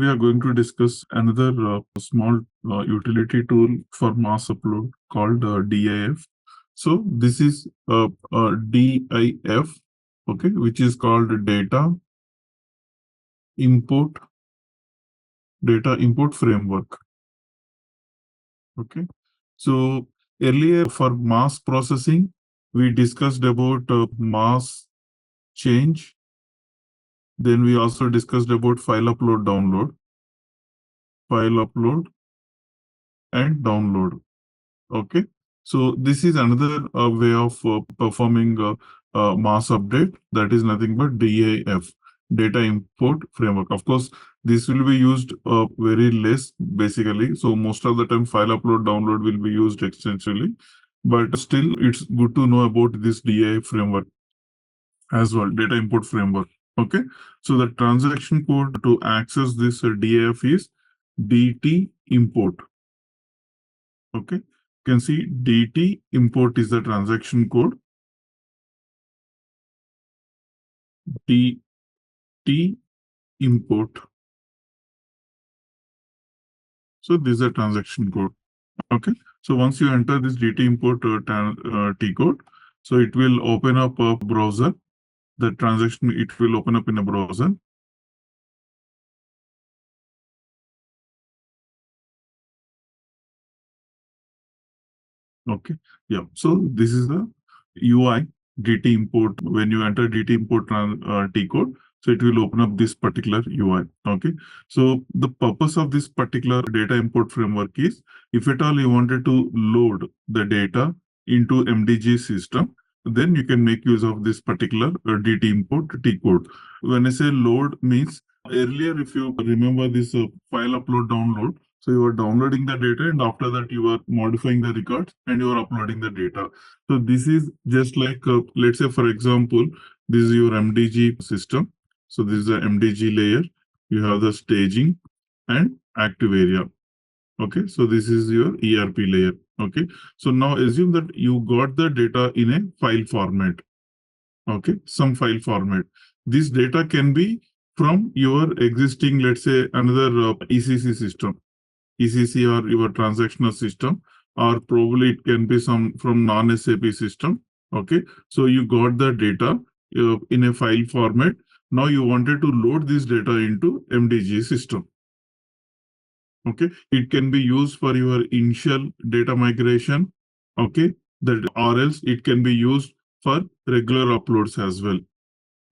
we are going to discuss another small utility tool for mass upload called DIF. So this is DIF, okay, which is called import data import framework. Okay, so earlier for mass processing, we discussed about mass change. Then we also discussed about file upload, and download. Okay, so this is another way of performing mass update. That is nothing but DIF, data import framework. Of course, this will be used very less basically. So most of the time file upload, download will be used extensively, but still it's good to know about this DIF framework as well, data import framework. Okay, so the transaction code to access this DIF is DT import. Okay, you can see DT import is the transaction code. DT import. So this is a transaction code. Okay, so once you enter this DT import T code, so it will open up a browser. The transaction, it will open up in a browser. Okay, yeah. So this is the UI DT import. When you enter DT import T code, so it will open up this particular UI. Okay, so the purpose of this particular data import framework is, if at all you wanted to load the data into MDG system, then you can make use of this particular DT import T code. When I say load, means earlier, if you remember this file upload, download. So you are downloading the data, and after that you are modifying the records and you are uploading the data. So this is just like, let's say, for example, this is your MDG system. So this is the MDG layer. You have the staging and active area. Okay, so this is your ERP layer. Okay, so now assume that you got the data in a file format. Okay, some file format. This data can be from your existing, let's say, another ECC system. ECC or your transactional system, or probably it can be some from non-SAP system. Okay, so you got the data in a file format. Now you wanted to load this data into MDG system. Okay, it can be used for your initial data migration. Okay, that, or else it can be used for regular uploads as well.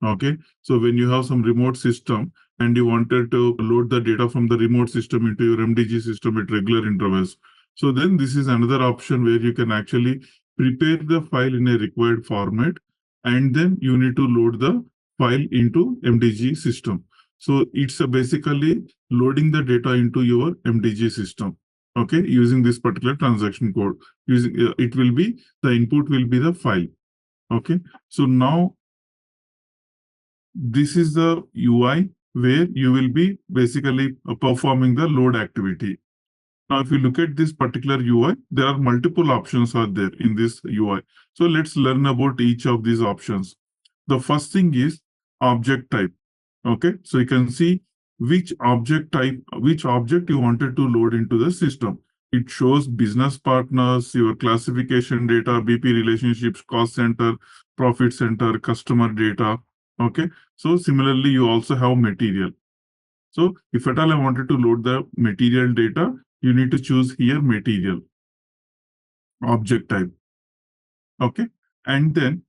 Okay, so when you have some remote system and you wanted to load the data from the remote system into your MDG system at regular intervals, so then this is another option where you can actually prepare the file in a required format, and then you need to load the file into MDG system. So it's basically loading the data into your MDG system. Okay, using this particular transaction code. Using it will be, the input will be the file. Okay, so now this is the UI where you will be basically performing the load activity. Now, if you look at this particular UI, there are multiple options are there in this UI. So let's learn about each of these options. The first thing is object type. Okay, so you can see which object type, which object you wanted to load into the system. It shows business partners, your classification data, BP relationships, cost center, profit center, customer data. Okay, so similarly, you also have material. So if at all I wanted to load the material data, you need to choose here material, object type. Okay, and then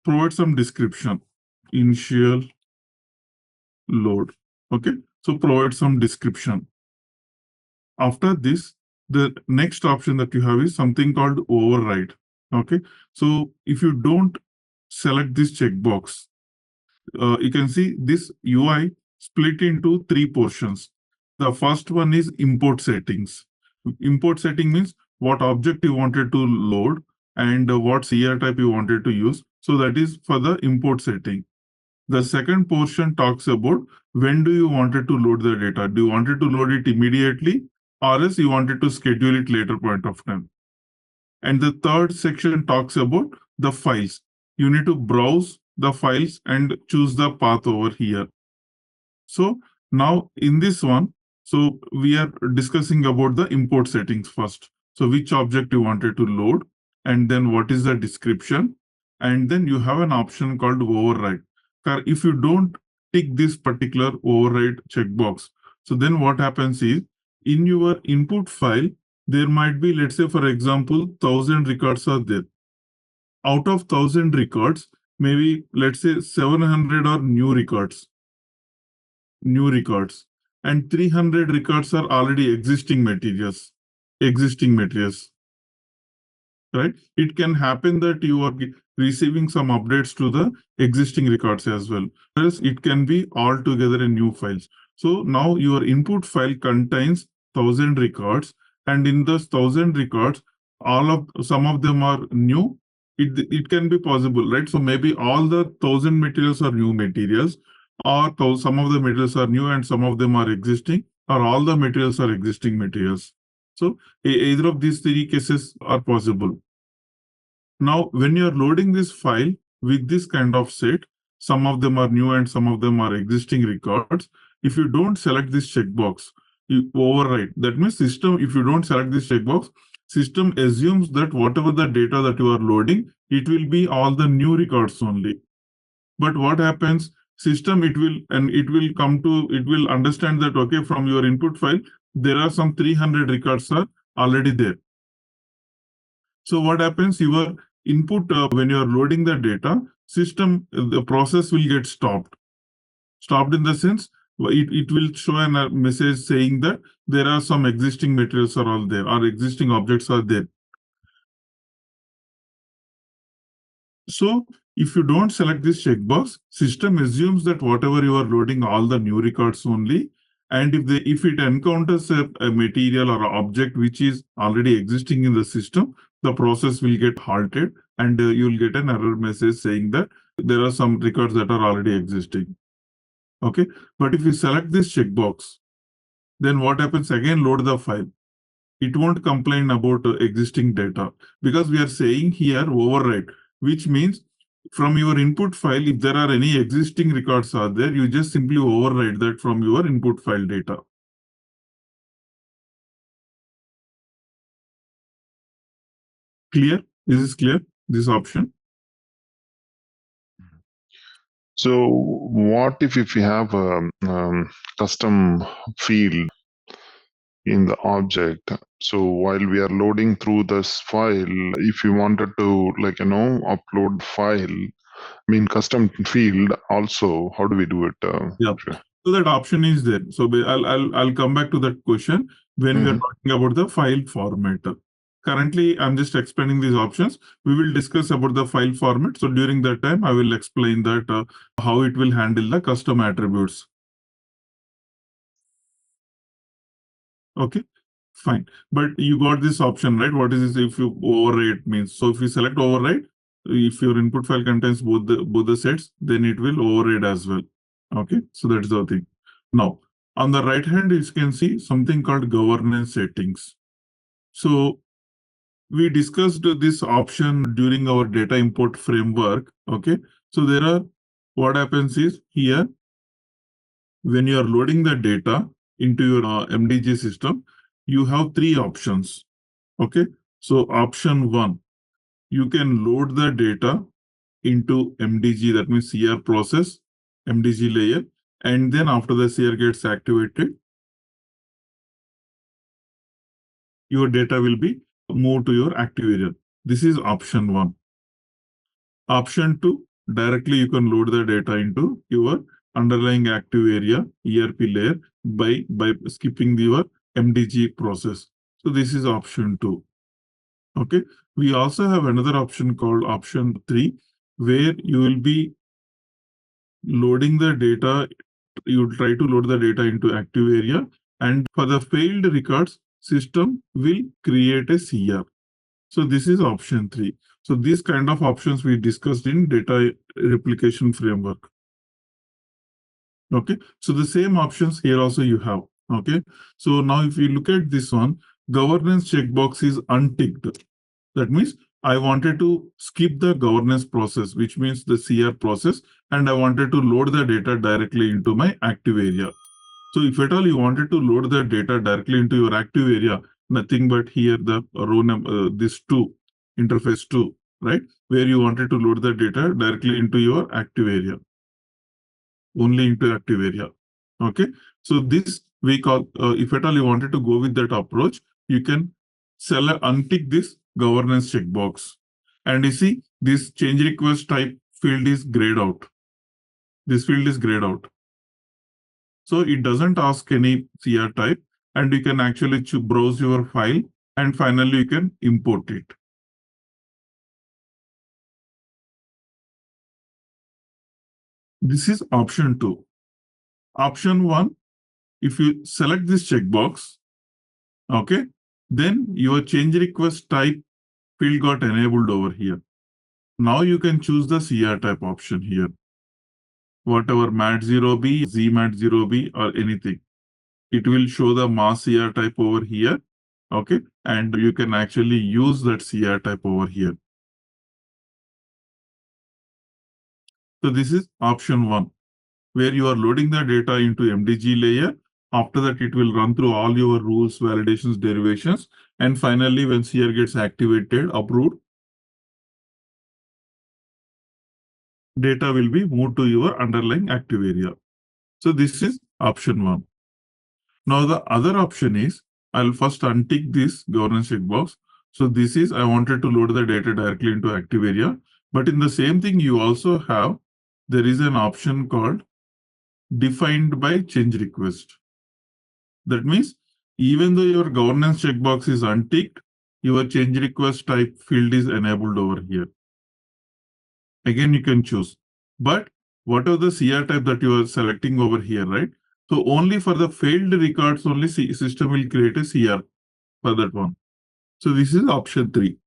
provide some description, initial load. Okay, so provide some description. After this, the next option that you have is something called override. Okay, so if you don't select this checkbox, you can see this UI split into three portions. The first one is import settings. Import setting means what object you wanted to load and what CR type you wanted to use. So that is for the import setting. The second portion talks about when do you wanted to load the data. Do you wanted to load it immediately, or else you wanted to schedule it later point of time? And the third section talks about the files. You need to browse the files and choose the path over here. So now in this one, So we are discussing about the import settings first. So which object you wanted to load, and then what is the description, and then you have an option called override. If you don't tick this particular override checkbox, so then what happens is in your input file, there might be, let's say, for example, 1,000 records are there. Out of 1,000 records, maybe let's say 700 are new records, and 300 records are already existing materials, right? It can happen that you are receiving some updates to the existing records as well. Whereas it can be all together in new files. So now your input file contains 1,000 records, and in those 1,000 records, some of them are new. It can be possible, right? So maybe all the 1,000 materials are new materials, or some of the materials are new and some of them are existing, or all the materials are existing materials. So either of these three cases are possible. Now, when you're loading this file with this kind of set, some of them are new and some of them are existing records. If you don't select this checkbox, you override. That means system, if you don't select this checkbox, system assumes that whatever the data that you are loading, it will be all the new records only. But what happens? System, it will understand that, okay, from your input file, there are some 300 records are already there. So what happens? Your input, when you are loading the data, the process will get stopped. Stopped in the sense, it will show a message saying that there are some existing materials are all there, or existing objects are there. So if you don't select this checkbox, system assumes that whatever you are loading, all the new records only. And if it encounters a material or an object which is already existing in the system, the process will get halted, and you'll get an error message saying that there are some records that are already existing. Okay, but if you select this checkbox, then what happens? Again, load the file. It won't complain about existing data, because we are saying here override, which means from your input file, if there are any existing records are there, you just simply override that from your input file data. Clear? This is clear, this option? So what if we have a custom field in the object? So while we are loading through this file, if you wanted to upload file, custom field also, how do we do it? Yeah. So that option is there. So I'll come back to that question when we are talking about the file format. Currently, I'm just explaining these options. We will discuss about the file format. So during that time, I will explain that how it will handle the custom attributes. Okay, fine. But you got this option, right? What is this if you override means? So if you select override, if your input file contains both the sets, then it will override as well. Okay, so that's the thing. Now, on the right hand, you can see something called governance settings. So we discussed this option during our data import framework. Okay, so what happens is here, when you are loading the data into your MDG system, you have three options. Okay, so option one, you can load the data into MDG, that means CR process, MDG layer, and then after the CR gets activated, your data will be moved to your active area. This is option one. Option two, directly you can load the data into your underlying active area ERP layer by skipping your MDG process. So this is option two. Okay. We also have another option called option three, where you will be loading the data. You try to load the data into active area, and for the failed records, system will create a CR. So this is option three. So these kind of options we discussed in data replication framework. Okay, so the same options here also you have. Okay, so now if you look at this one, governance checkbox is unticked. That means I wanted to skip the governance process, which means the CR process, and I wanted to load the data directly into my active area. So if at all you wanted to load the data directly into your active area, nothing but here the row number, this two, interface two, right? Where you wanted to load the data directly into your active area, only into active area. Okay. So this we call, if at all you wanted to go with that approach, you can untick this governance checkbox. And you see this change request type field is grayed out. This field is grayed out. So it doesn't ask any CR type, and you can actually browse your file, and finally you can import it. This is option 2. Option 1, if you select this checkbox, okay, then your change request type field got enabled over here. Now you can choose the CR type option here. Whatever MAT0B, ZMAT0B, or anything. It will show the mass CR type over here. Okay. And you can actually use that CR type over here. So this is option 1, where you are loading the data into MDG layer. After that, it will run through all your rules, validations, derivations. And finally, when CR gets activated, approved, data will be moved to your underlying active area. So this is option 1. Now the other option is, I'll first untick this governance checkbox. So this is, I wanted to load the data directly into active area. But in the same thing, you also have, there is an option called defined by change request. That means even though your governance checkbox is unticked, your change request type field is enabled over here. Again, you can choose. But whatever the CR type that you are selecting over here, right? So only for the failed records, only system will create a CR for that one. So this is option 3.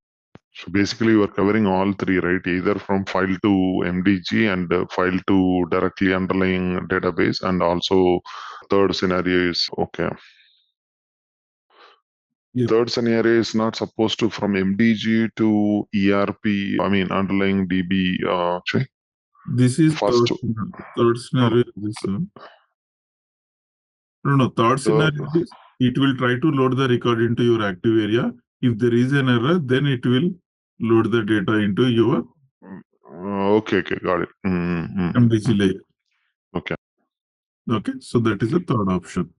So basically, you are covering all three, right? Either from file to MDG and file to directly underlying database, and also third scenario is okay. Yep. Third scenario is not supposed to from MDG to ERP. I mean underlying DB. Actually, This is first. third scenario. This one. No, third Third, scenario is it will try to load the record into your active area. If there is an error, then it will load the data into your okay, got it. MDG layer. Okay. Okay, so that is the third option.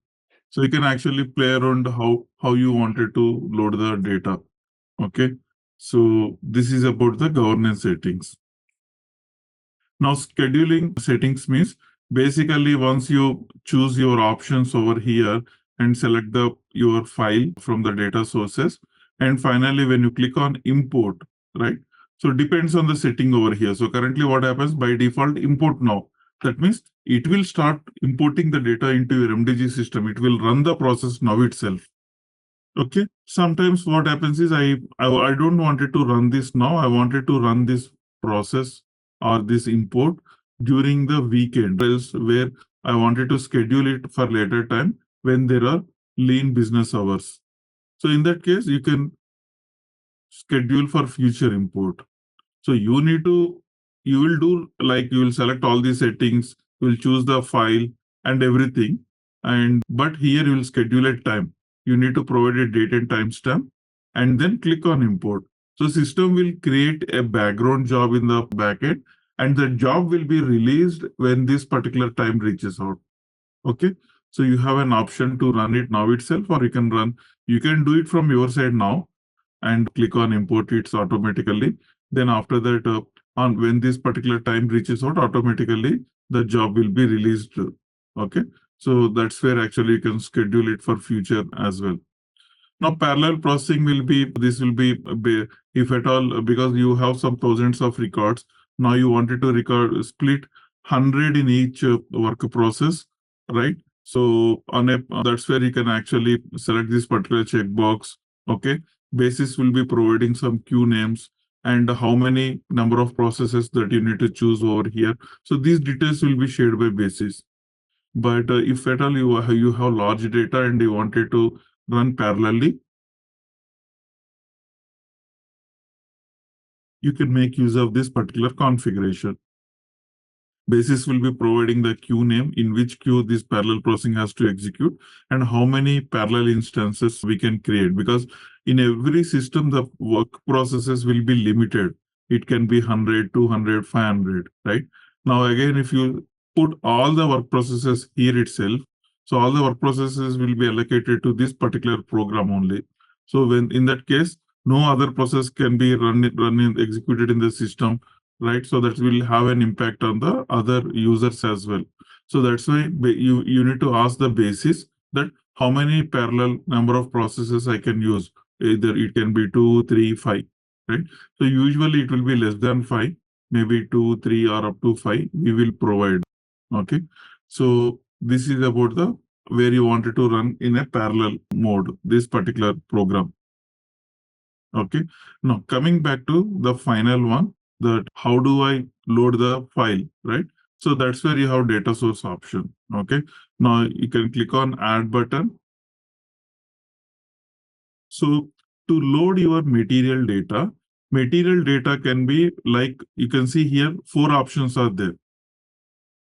So you can actually play around how you wanted to load the data. Okay, so this is about the governance settings. Now scheduling settings means basically once you choose your options over here and select your file from the data sources, and finally when you click on import, right? So depends on the setting over here. So currently what happens by default, import now. That means it will start importing the data into your MDG system. It will run the process now itself. Okay. Sometimes what happens is I don't want it to run this now. I wanted to run this process or this import during the weekend, else where I wanted to schedule it for later time when there are lean business hours. So in that case, you can schedule for future import. So you will do like you will select all the settings, you will choose the file and everything. But here you will schedule a time. You need to provide a date and timestamp and then click on import. So system will create a background job in the backend and the job will be released when this particular time reaches out. Okay. So you have an option to run it now itself, or you can do it from your side now and click on import it automatically. Then after that, on when this particular time reaches out, automatically the job will be released. Okay, so that's where actually you can schedule it for future as well. Now parallel processing will be, this will be if at all, because you have some thousands of records. Now you wanted to split 100 in each work process, right? So that's where you can actually select this particular checkbox. Okay, basis will be providing some queue names and how many number of processes that you need to choose over here. So these details will be shared by basis. But if at all you have large data and you wanted to run parallelly, you can make use of this particular configuration. Basis will be providing the queue name, in which queue this parallel processing has to execute, and how many parallel instances we can create. Because in every system, the work processes will be limited. It can be 100, 200, 500, right? Now, again, if you put all the work processes here itself, so all the work processes will be allocated to this particular program only. So when in that case, no other process can be executed in the system, right? So that will have an impact on the other users as well. So that's why you need to ask the basis that how many parallel number of processes I can use. Either it can be 2, 3, 5, right? So usually it will be less than 5, maybe 2, 3, or up to 5. We will provide. Okay. So this is about the where you wanted to run in a parallel mode, this particular program. Okay. Now coming back to the final one, that how do I load the file, right? So that's where you have data source option. Okay. Now you can click on add button. So to load your material data can be like, you can see here, 4 options are there.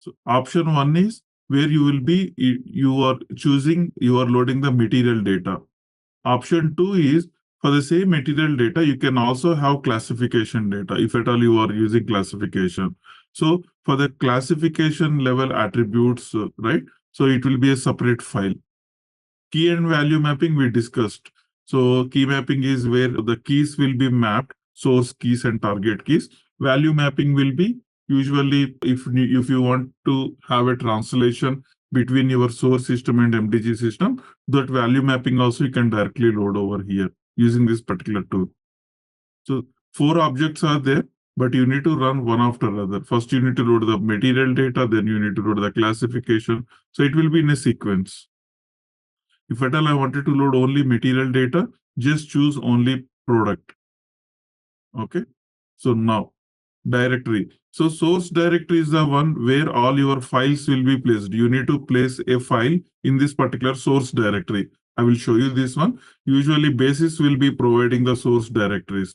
So option 1 is where you are choosing, you are loading the material data. Option 2 is for the same material data, you can also have classification data if at all you are using classification. So for the classification level attributes, right? So it will be a separate file. Key and value mapping we discussed. So key mapping is where the keys will be mapped, source keys and target keys. Value mapping will be usually if you want to have a translation between your source system and MDG system, that value mapping also you can directly load over here using this particular tool. So 4 objects are there, but you need to run one after another. First, you need to load the material data, then you need to load the classification. So it will be in a sequence. If at all I wanted to load only material data, just choose only product. Okay. So now directory. So source directory is the one where all your files will be placed. You need to place a file in this particular source directory. I will show you this one. Usually basis will be providing the source directories.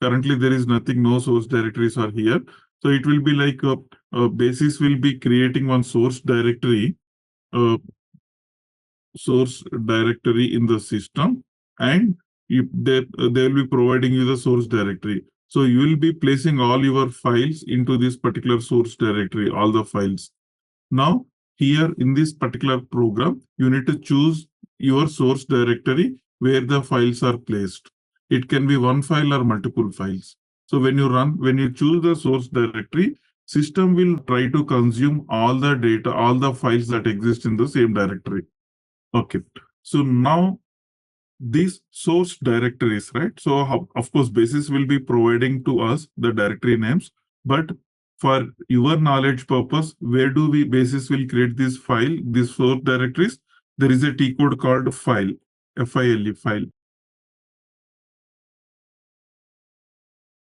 Currently there is nothing, no source directories are here. So it will be like a basis will be creating one source directory in the system, and they will be providing you the source directory. So you will be placing all your files into this particular source directory, all the files. Now here in this particular program, you need to choose your source directory where the files are placed. It can be one file or multiple files. So when you choose the source directory, system will try to consume all the data, all the files that exist in the same directory. Okay, so now these source directories, right? So of course, basis will be providing to us the directory names, but for your knowledge purpose, where do we basis will create this file, these source directories? There is a T code called file, F-I-L-E, file.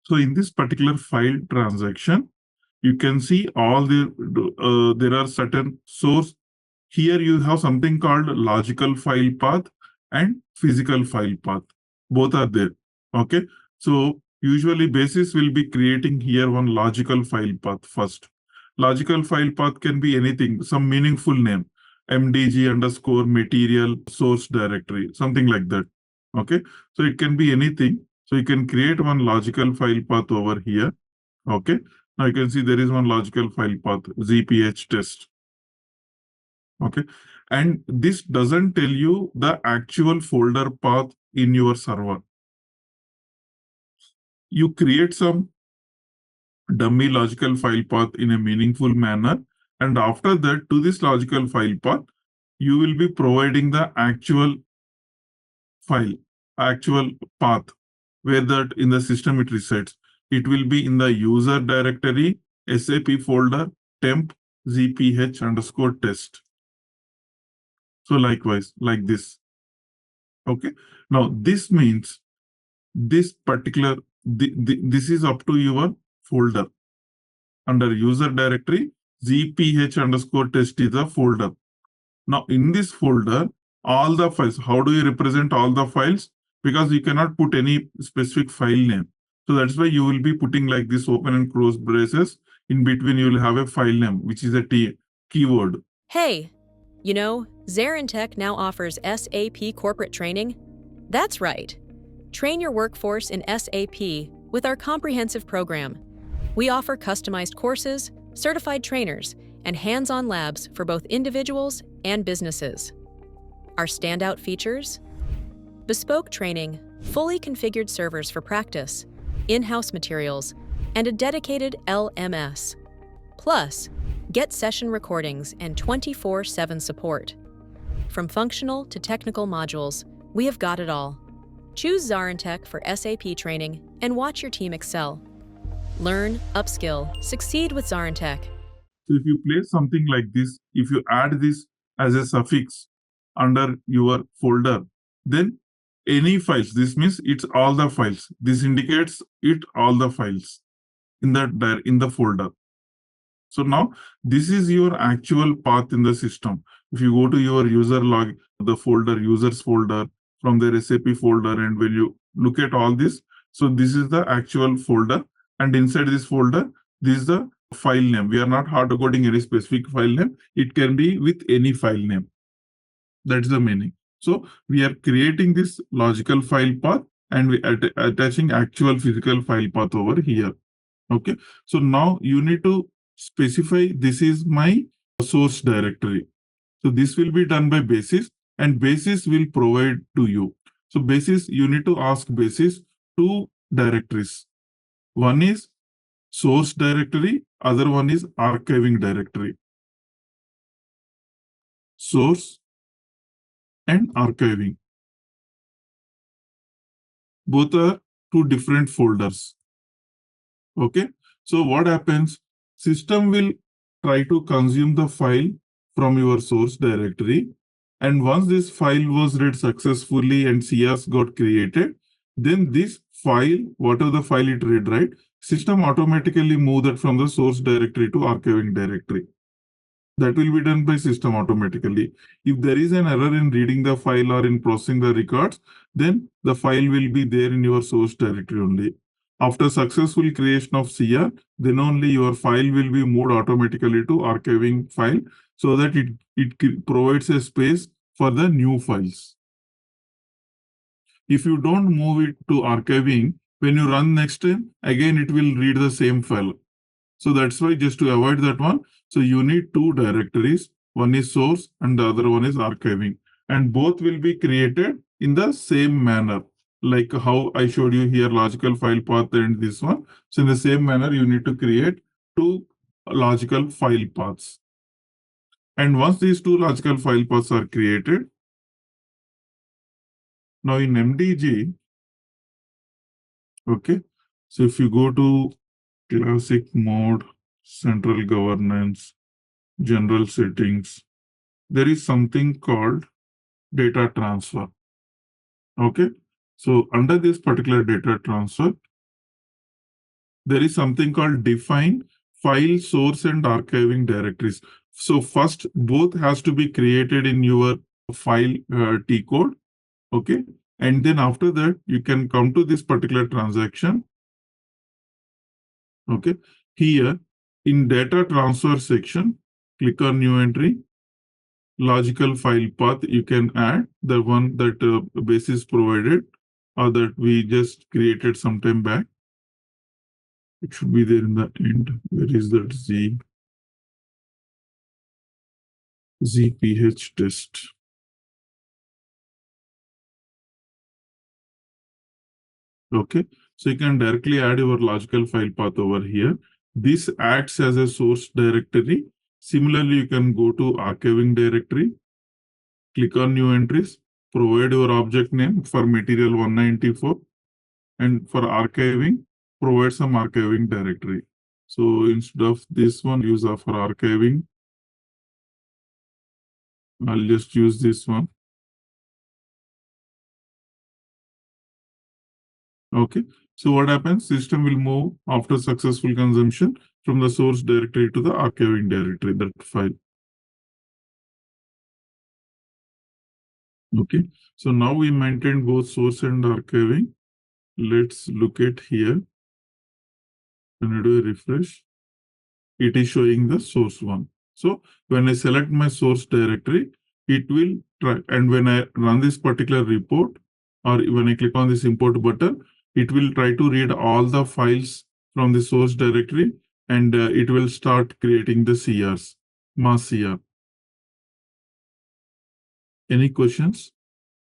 So in this particular file transaction, you can see all there are certain source. Here you have something called logical file path and physical file path. Both are there. Okay. So usually basis will be creating here one logical file path first. Logical file path can be anything, some meaningful name, MDG underscore material source directory, something like that. Okay. So it can be anything. So you can create one logical file path over here. Okay. Now you can see there is one logical file path, ZPH test. Okay. And this doesn't tell you the actual folder path in your server. You create some dummy logical file path in a meaningful manner. And after that, to this logical file path, you will be providing the actual file, actual path, where that in the system it resides. It will be in the user directory, SAP folder, temp, ZPH underscore test. So likewise, like this. Okay. Now this means this particular, this is up to your folder. Under user directory, ZPH underscore test is a folder. Now in this folder, all the files, how do you represent all the files? Because you cannot put any specific file name. So that's why you will be putting like this open and close braces. In between, you will have a file name, which is a keyword. Hey, you know, ZaranTech now offers SAP corporate training. That's right. Train your workforce in SAP with our comprehensive program. We offer customized courses, certified trainers, and hands-on labs for both individuals and businesses. Our standout features? Bespoke training, fully configured servers for practice, in-house materials, and a dedicated LMS. Plus, get session recordings and 24/7 support. From functional to technical modules, we have got it all. Choose ZaranTech for SAP training and watch your team excel. Learn, upskill, succeed with ZaranTech. So if you place something like this, if you add this as a suffix under your folder, then any files, this means it's all the files. This indicates it all the files in the folder. So now this is your actual path in the system. If you go to your user log, the folder, users folder from their SAP folder, and when you look at all this, so this is the actual folder. And inside this folder, this is the file name. We are not hard coding any specific file name. It can be with any file name. That's the meaning. So we are creating this logical file path and we are attaching actual physical file path over here. Okay. So now you need to specify this is my source directory. So this will be done by basis and basis will provide to you. So basis, you need to ask basis two directories. One is source directory, other one is archiving directory. Source and archiving. Both are two different folders. Okay. So what happens? System will try to consume the file from your source directory. And once this file was read successfully and CRs got created, then this file, whatever the file it read, right, system automatically move that from the source directory to archiving directory. That will be done by system automatically. If there is an error in reading the file or in processing the records, then the file will be there in your source directory only. After successful creation of CR, then only your file will be moved automatically to archiving file so that it provides a space for the new files. If you don't move it to archiving, when you run next time, again it will read the same file. So that's why just to avoid that one, so you need two directories. One is source and the other one is archiving. And both will be created in the same manner. Like how I showed you here, logical file path and this one. So in the same manner, you need to create two logical file paths. And once these two logical file paths are created, now in MDG, okay, so if you go to classic mode, central governance, general settings, there is something called data transfer. Okay, so under this particular data transfer, there is something called define file source and archiving directories. So first, both has to be created in your file T code. Okay, and then after that, you can come to this particular transaction. Okay, here in data transfer section, click on new entry. Logical file path, you can add the one that basis provided or that we just created some time back. It should be there in the end. Where is that ZPH test? Okay, so you can directly add your logical file path over here. This acts as a source directory. Similarly, you can go to archiving directory, click on new entries, provide your object name for material 194, and for archiving, provide some archiving directory. So instead of this one, use for archiving, I'll just use this one. Okay, so what happens? System will move after successful consumption from the source directory to the archiving directory, that file. Okay, so now we maintain both source and archiving. Let's look at here. When you do a refresh, it is showing the source one. So when I select my source directory, it will try, and when I run this particular report, or when I click on this import button, it will try to read all the files from the source directory, and it will start creating the CRs, mass CR. Any questions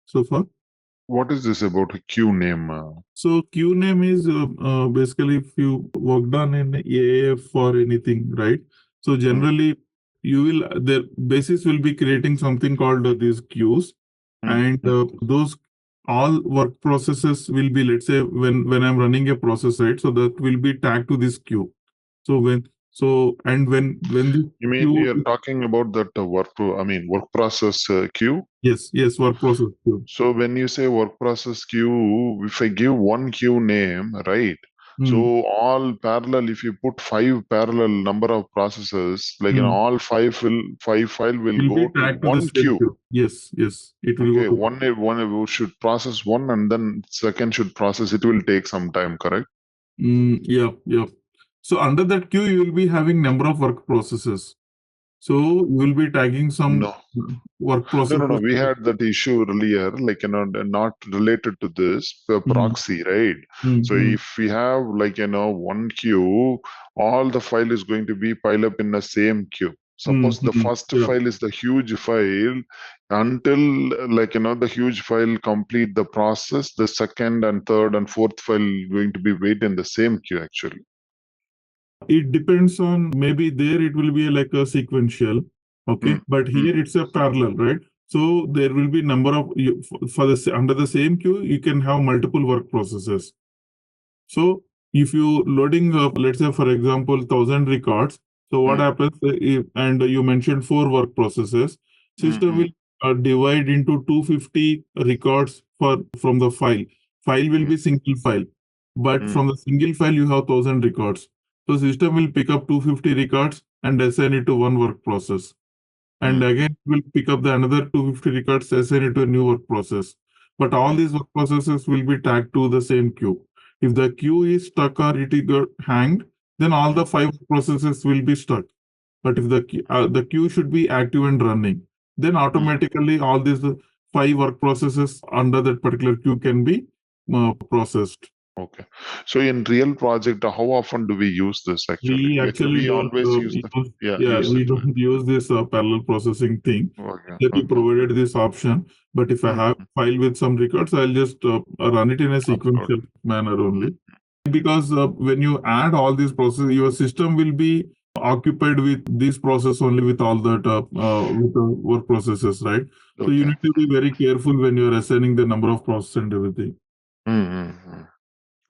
so far? What is this about a queue name? So queue name is basically if you worked on in AAF or anything, right? So generally you will, the basis will be creating something called these queues, and those all work processes will be, let's say when I'm running a process, right? So that will be tagged to this queue. So when the You mean queue, you're talking about that work process queue? yes, work process queue. So when you say work process queue, if I give one queue name, right? So Hmm. all parallel, if you put 5 parallel number of processes, Hmm. all five file will Will be go to tagged to the one same queue. queue. Yes, it will Okay, go to. one should process one, and then second should process. It will take some time, correct? Yeah. So under that queue, you will be having number of work processes. So you will be tagging some No. work No. processes. We had that issue earlier, not related to this Mm, proxy, right? mm, So mm, if we have one queue, all the file is going to be piled up in the same queue. Suppose the first yeah. file is the huge file, until the huge file complete the process, the second and third and fourth file going to be wait in the same queue actually. It depends on, maybe there it will be like a sequential, okay, Mm, but mm, here it's a parallel, right? So there will be number of for the under the same queue, you can have multiple work processes. So if you loading up, let's say for example, 1,000 records, so what mm, happens if, and you mentioned 4 work processes, mm, system will divide into 250 records for from the file. File will mm, be single file, but mm, from the single file you have 1,000 records. So system will pick up 250 records and assign it to one work process, and mm, again will pick up the another 250 records, assign it to a new work process. But all mm, these work processes will be tagged to the same queue. If the queue is stuck or it got hanged, then all mm, the 5 processes will be stuck. But if the queue should be active and running, then mm. automatically all these 5 work processes under that particular queue can be processed. Okay. So in real project, how often do we use this actually? We Like actually we don't always use the, use, yeah, yeah, use we it. don't use this parallel processing thing. Okay. That you Okay. provided this option, but if I Mm, have file with some records, I'll just run it in a upload. sequential manner Mm, only. Because when you add all these processes, your system will be occupied with this process only with all that with the work processes, right? So you okay. need to be very careful when you're assigning the number of processes and everything. Mm,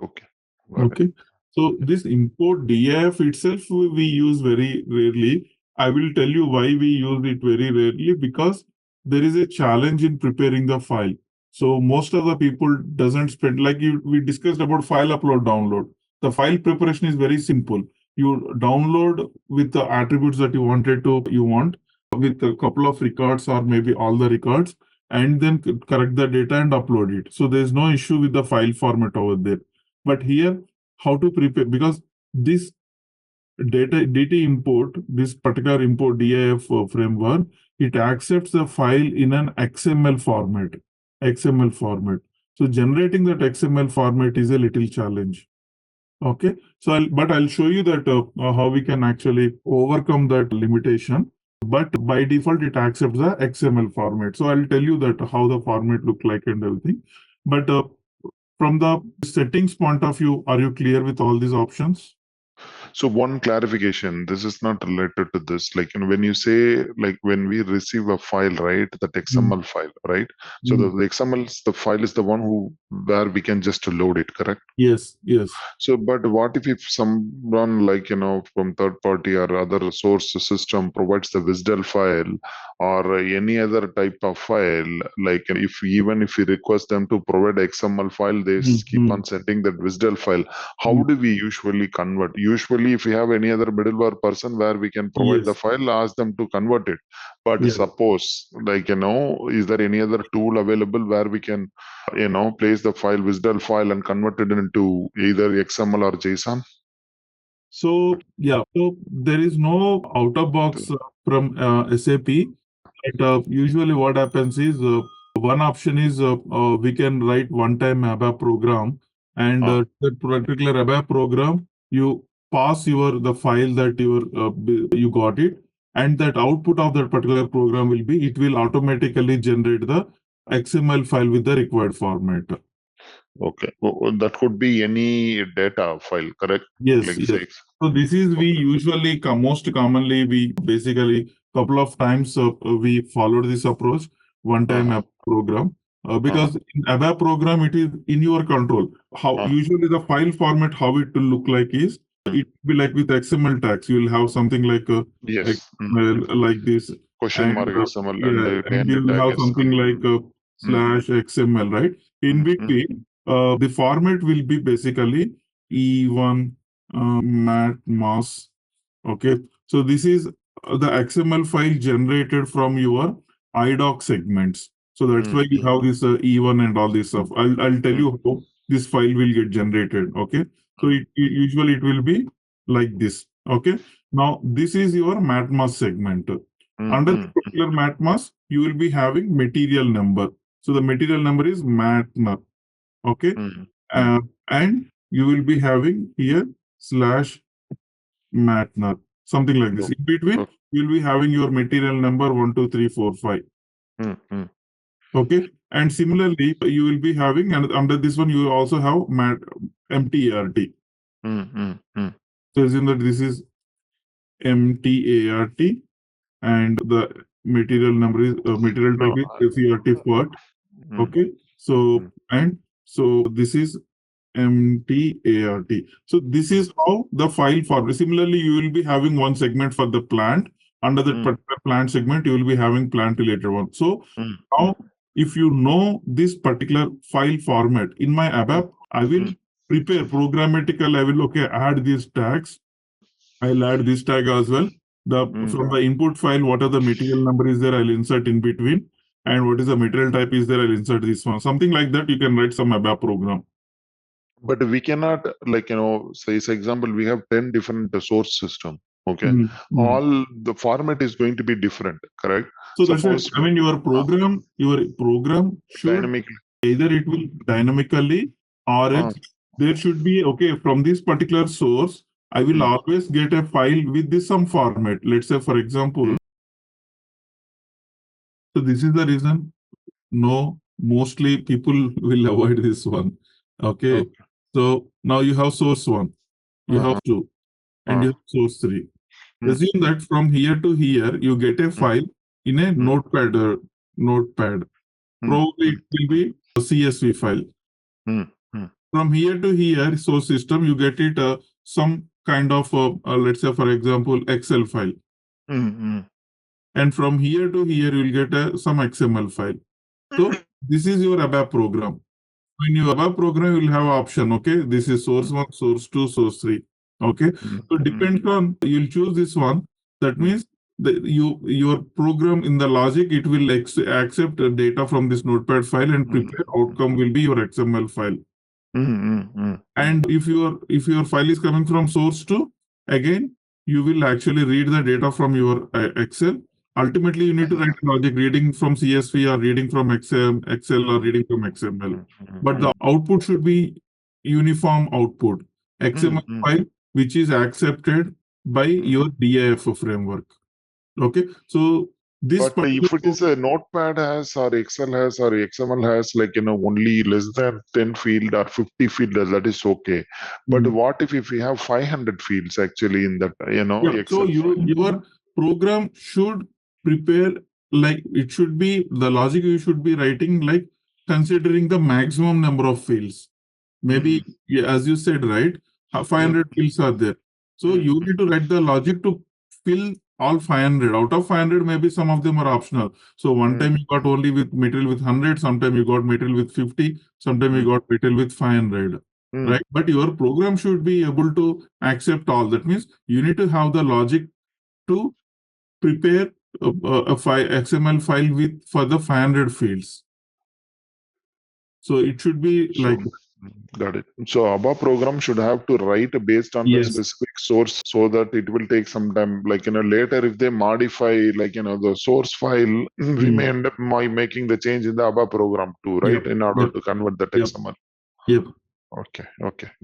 okay. Got it. Okay. So this import DIF itself we use very rarely. I will tell you why we use it very rarely, because there is a challenge in preparing the file. So most of the people doesn't spend, like we discussed about file upload download. The file preparation is very simple. You download with the attributes that you want with a couple of records or maybe all the records, and then correct the data and upload it. So there's no issue with the file format over there. But here, how to prepare, because this DT import, this particular import DIF framework, it accepts the file in an XML format. XML format. So generating that XML format is a little challenge. Okay, so I'll show you that how we can actually overcome that limitation. But by default, it accepts the XML format. So I'll tell you that how the format look like and everything. But from the settings point of view, are you clear with all these options? So one clarification, this is not related to this. Like when you say, like when we receive a file, right, that Mm, XML file, right? So mm. the XML, the file is the one where we can just load it, correct? Yes. So, but what if someone from third party or other source system provides the WSDL file or any other type of file, like if we request them to provide XML file, they Mm, keep mm. on sending that WSDL file. How Mm. do we usually convert? Usually, if we have any other middleware person where we can provide the Yes. file, ask them to convert it. But Yeah. suppose, is there any other tool available where we can place the file WSDL file and convert it into either XML or JSON? So yeah, so there is no out of box from SAP. But usually, what happens is one option is we can write one-time ABAP program, and that particular ABAP program you pass the file that you got it, and that output of that particular program will be it will automatically generate the XML file with the required format. Okay. That could be any data file, correct? Yes, Like yes. say, So this is we okay. usually most commonly we basically couple of times we followed this approach one time Uh-huh. app program Uh-huh. because in ABAP program it is in your control. How Uh, usually the file format how it will look like is mm. it will be like with XML tags you will have something like Yes. like this Question and mark XML and yeah the and end you will tag have is something like mm, slash XML right in between the format will be basically E1 mat mass. Okay, so this is the XML file generated from your IDOC segments. So that's why you have this E1 and all this stuff. I'll tell you how this file will get generated. Okay, so usually it will be like this. Okay, now this is your mat mass segment. Under the particular mat mass, you will be having material number. So the material number is mat mass. Okay, uh, and you will be having here slash matner, something like this. In between, you'll be having your material number 1, 2, 3, 4, 5. Okay, and similarly, you will be having, and under this one, you will also have MTART. So assume that this is MTART, and the material number is material No. type is FERT FERT. Okay, so and so this is MTART. So this is how the file format. Similarly, you will be having one segment for the plant. Under that particular plant segment, you will be having plant related one. So now, if you know this particular file format in my ABAP, I will prepare programmatical. I will add these tags. I'll add this tag as well. From the input file, what are the material number is there? I'll insert in between, and what is the material type is there? I'll insert this one. Something like that. You can write some ABAP program. But we cannot, like, say, for example, we have 10 different source system. Okay. All the format is going to be different, correct? So that's it. Suppose I mean, your program should dynamically. either it will dynamically or else there should be, okay, from this particular source, I will always get a file with this some format. Let's say, for example, so this is the reason. No, mostly people will avoid this one. Okay. So now you have source one, you have two, and you have source three. Assume that from here to here, you get a file in a notepad. Probably it will be a CSV file. From here to here, source system, you get it some kind of, let's say, for example, Excel file. And from here to here, you'll get some XML file. So this is your ABAP program. In your ABAP program, you will have option. Okay, this is source one, source two, source three. Okay, so depends on you'll choose this one. That means your program in the logic it will accept data from this notepad file and prepare outcome will be your XML file. And if your file is coming from source two, again you will actually read the data from your Excel. Ultimately, you need to write a logic reading from CSV or reading from Excel or reading from XML. But the output should be uniform output. XML file which is accepted by your DIF framework. Okay, so this. But if it is a notepad has or Excel has or XML has like only less than 10 field or 50 field, that is okay. But what if we have 500 fields actually in that Excel? So your program should prepare like it should be the logic you should be writing like considering the maximum number of fields. Maybe as you said, right, 500 fields are there. So you need to write the logic to fill all 500. Out of 500, maybe some of them are optional. So one time you got only with material with 100, sometime you got material with 50, sometime you got material with 500. Right? But your program should be able to accept all. That means you need to have the logic to prepare XML file with for the 500 fields. So it should be like Got it. So above program should have to write based on the Yes. specific source, so that it will take some time. Like, later if they modify, like, the source file, we may end up making the change in the above program too, right? Yep. In order Yep. to convert that Yep. XML. Yep. Okay.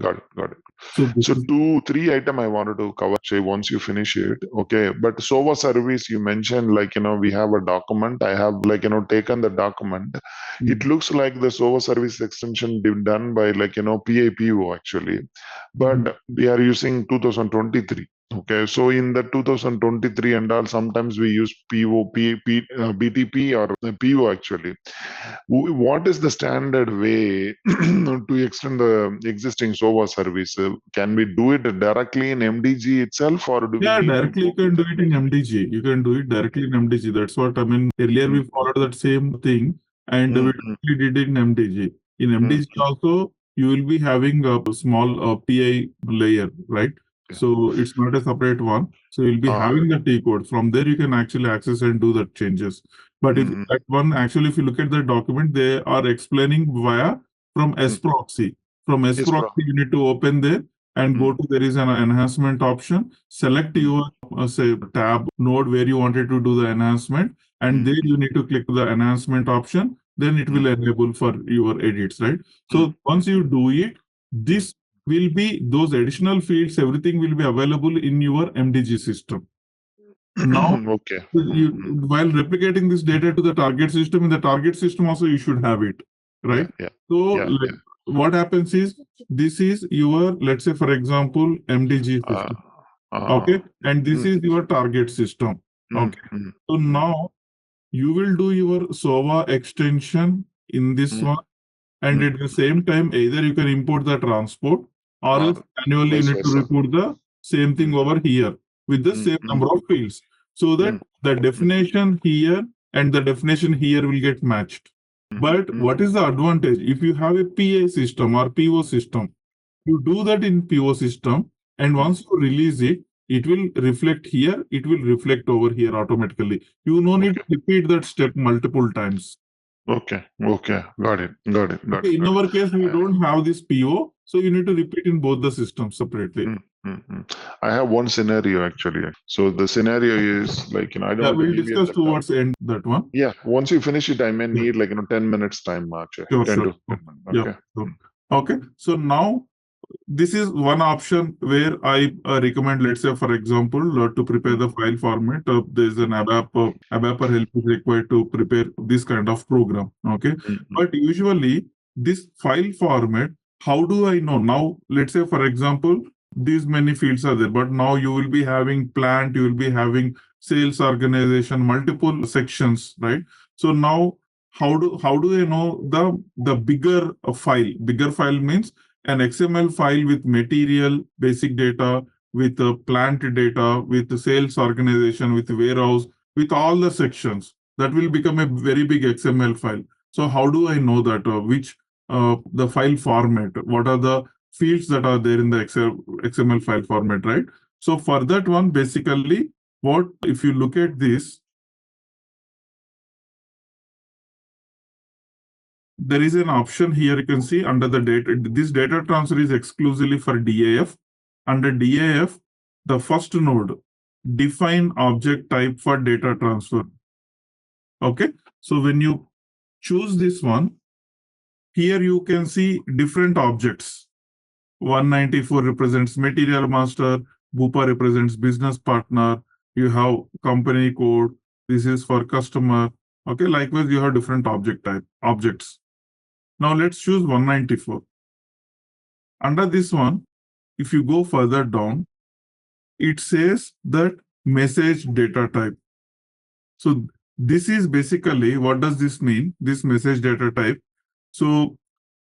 Got it. So this So is 3 item I wanted to cover, say, once you finish it. Okay. But SOVA service, you mentioned, like, we have a document. I have, like, taken the document. It looks like the SOVA service extension done by, like, PIPO actually, but we are using 2023. Okay. So in the 2023 and all, sometimes we use BTP or PO actually. What is the standard way to extend the existing SOVA service? Can we do it directly in MDG itself, or do we Yeah, need to directly go you can with do it in MDG. You can do it directly in MDG. That's what I mean. Earlier we followed that same thing and we directly did it in MDG. In MDG also, you will be having a small PI layer, right? So it's not a separate one. So you'll be having the T code. From there, you can actually access and do the changes. But if that one, actually, if you look at the document, they are explaining via from S proxy. From S proxy, you need to open there and go to, there is an enhancement option. Select your say tab node where you wanted to do the enhancement, and there you need to click the enhancement option. Then it will enable for your edits, right? So once you do it, this will be those additional fields, everything will be available in your MDG system. Now, okay. while replicating this data to the target system, in the target system also you should have it, right? So what happens is, this is your, let's say for example, MDG system, okay, and this is your target system, okay. So now you will do your SOVA extension in this one, and at the same time, either you can import the transport, or else manually you need to report the same thing over here with the same number of fields, so that the definition here and the definition here will get matched. But what is the advantage? If you have a PA system or PO system, you do that in PO system, and once you release it, it will reflect here, it will reflect over here automatically. You no need to repeat that step multiple times. Okay. Got it. In our case, we don't have this PO, so you need to repeat in both the systems separately. I have one scenario actually. So the scenario is like, I don't. We'll discuss towards end that one. Yeah, once you finish it, I may need like 10 minutes time, actually. Sure. Okay. Okay. So now this is one option where I recommend, let's say, for example, to prepare the file format. There's an ABAP help is required to prepare this kind of program. Okay. But usually this file format, how do I know? Now, let's say, for example, these many fields are there, but now you will be having plant, you will be having sales organization, multiple sections, right? So now how do I know the bigger file? Bigger file means an XML file with material, basic data, with plant data, with the sales organization, with warehouse, with all the sections. That will become a very big XML file. So how do I know that? Which the file format? What are the fields that are there in the XML file format, right? So for that one, basically, what if you look at this, there is an option here, you can see under the data. This data transfer is exclusively for DAF. Under DAF, the first node, define object type for data transfer. Okay, so when you choose this one, here you can see different objects. 194 represents material master, Bupa represents business partner, you have company code, this is for customer. Okay, likewise, you have different objects. Now let's choose 194. Under this one, if you go further down, it says that message data type. So this is basically, what does this mean? This message data type. So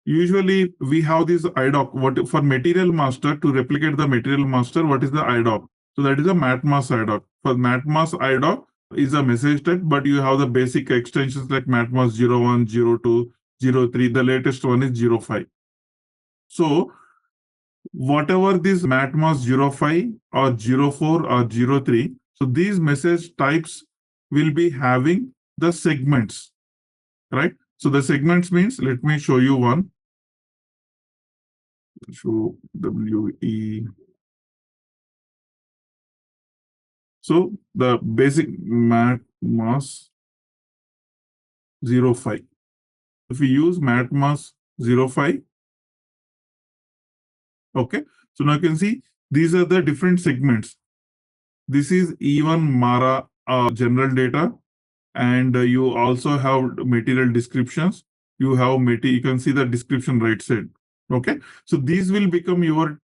usually we have this IDOC. What for material master, to replicate the material master, what is the IDOC? So that is a matmas IDOC. For matmas IDOC is a message type, but you have the basic extensions like matmas 01, 02, 03. The latest one is 05. So whatever this matmas 05 or 04 or 03, so these message types will be having the segments, right? So the segments means, let me show you one. show WE. So the basic mat mass 05. If we use mat mass 05, okay. So now you can see these are the different segments. This is E1 Mara general data, and you also have material descriptions. You have you can see the description right side. Okay, so these will become your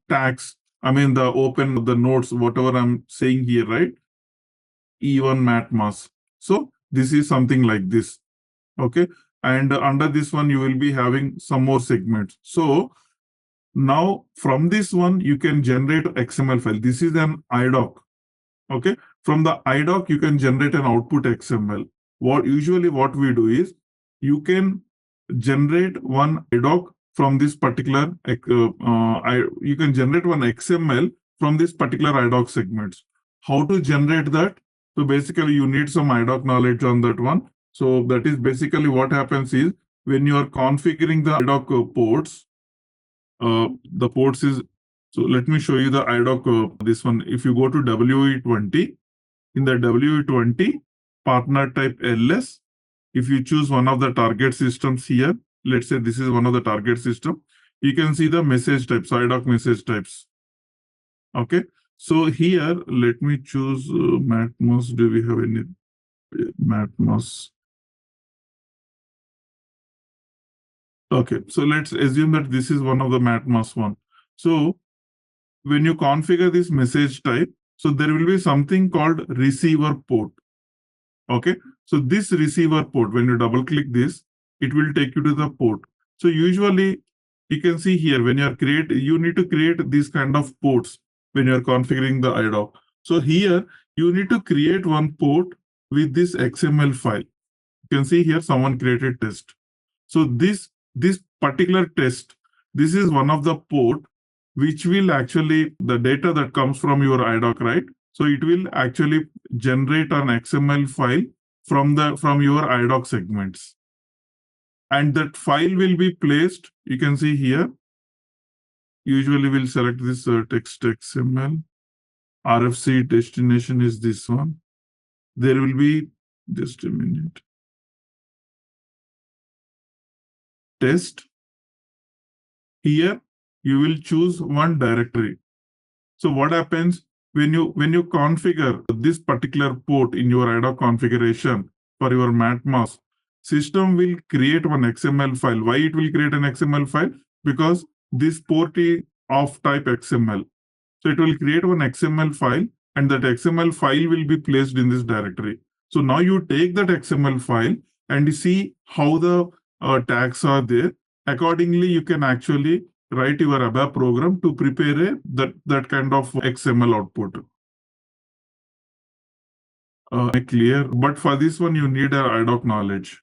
tags. I mean, the open the nodes, whatever I'm saying here, right? E1 mat mass. So this is something like this. Okay, and under this one you will be having some more segments. So now from this one you can generate XML file. This is an IDOC. Okay, from the IDOC you can generate an output XML. What we do is you can generate one IDOC from this particular you can generate one XML from this particular IDOC segments. How to generate that? So basically you need some IDOC knowledge on that one. So that is basically what happens is when you are configuring the IDOC ports, the ports is, so let me show you the IDOC, this one. If you go to WE20, in the WE20 partner type LS, if you choose one of the target systems here, let's say this is one of the target system, you can see the message types, IDOC message types. Okay, so here let me choose Matmos. Do we have any Matmos? Okay, so let's assume that this is one of the Matmos one. So when you configure this message type, so there will be something called receiver port. Okay, so this receiver port, when you double click this, it will take you to the port. So usually you can see here when you need to create these kind of ports when you're configuring the IDOC. So here you need to create one port with this XML file. You can see here someone created test. So this particular test, this is one of the port which will actually, the data that comes from your IDOC, right? So it will actually generate an XML file from your IDOC segments. And that file will be placed, you can see here. Usually we'll select this text XML. RFC destination is this one. There will be, just a minute. Test. Here you will choose one directory. So what happens when you configure this particular port in your IDOC configuration for your MatMos, system will create one XML file. Why it will create an XML file? Because this port is of type XML. So it will create one XML file, and that XML file will be placed in this directory. So now you take that XML file and you see how the tags are there. Accordingly, you can actually write your ABAP program to prepare that kind of XML output. Clear, but for this one you need a IDOC knowledge.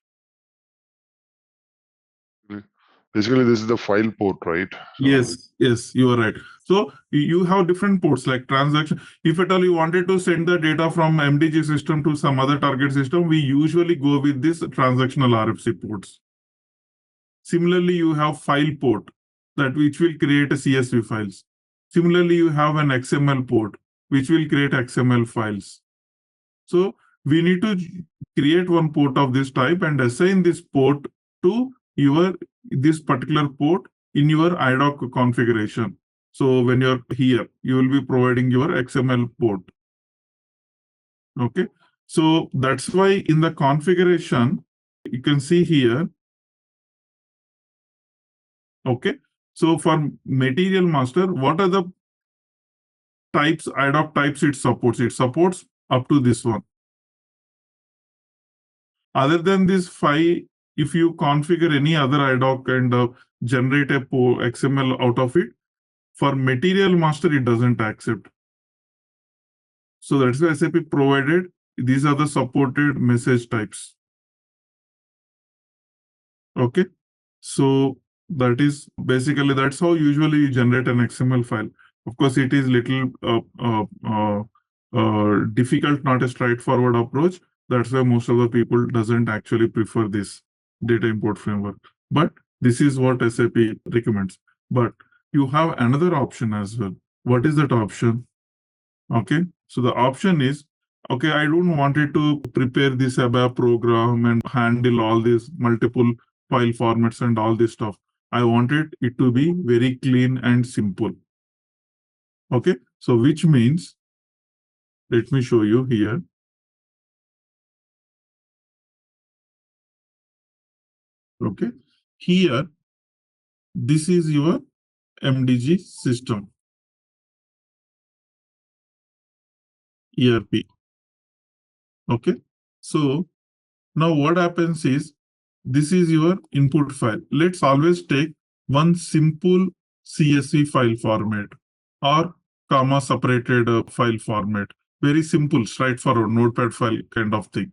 Basically, this is the file port, right? So, yes, you are right. So you have different ports like transaction. If at all you wanted to send the data from MDG system to some other target system, we usually go with this transactional RFC ports. Similarly, you have file port which will create a CSV files. Similarly, you have an XML port which will create XML files. So we need to create one port of this type and assign this port to this particular port in your IDOC configuration. So when you're here, you will be providing your XML port. Okay, so that's why in the configuration, you can see here. Okay, so for material master, what are the types, IDOC types it supports? It supports up to this one. Other than this 5, if you configure any other IDOC and generate a XML out of it, for material master, it doesn't accept. So that's why SAP provided, these are the supported message types. Okay, so that is basically, that's how usually you generate an XML file. Of course, it is little difficult, not a straightforward approach. That's why most of the people doesn't actually prefer this data import framework. But this is what SAP recommends. But you have another option as well. What is that option? Okay, so the option is, okay, I don't want it to prepare this ABAP program and handle all these multiple file formats and all this stuff. I wanted it to be very clean and simple. Okay, so which means, let me show you here. Okay, here, this is your MDG system, ERP. Okay, so now what happens is, this is your input file. Let's always take one simple CSV file format or comma separated file format. Very simple, straightforward notepad file kind of thing.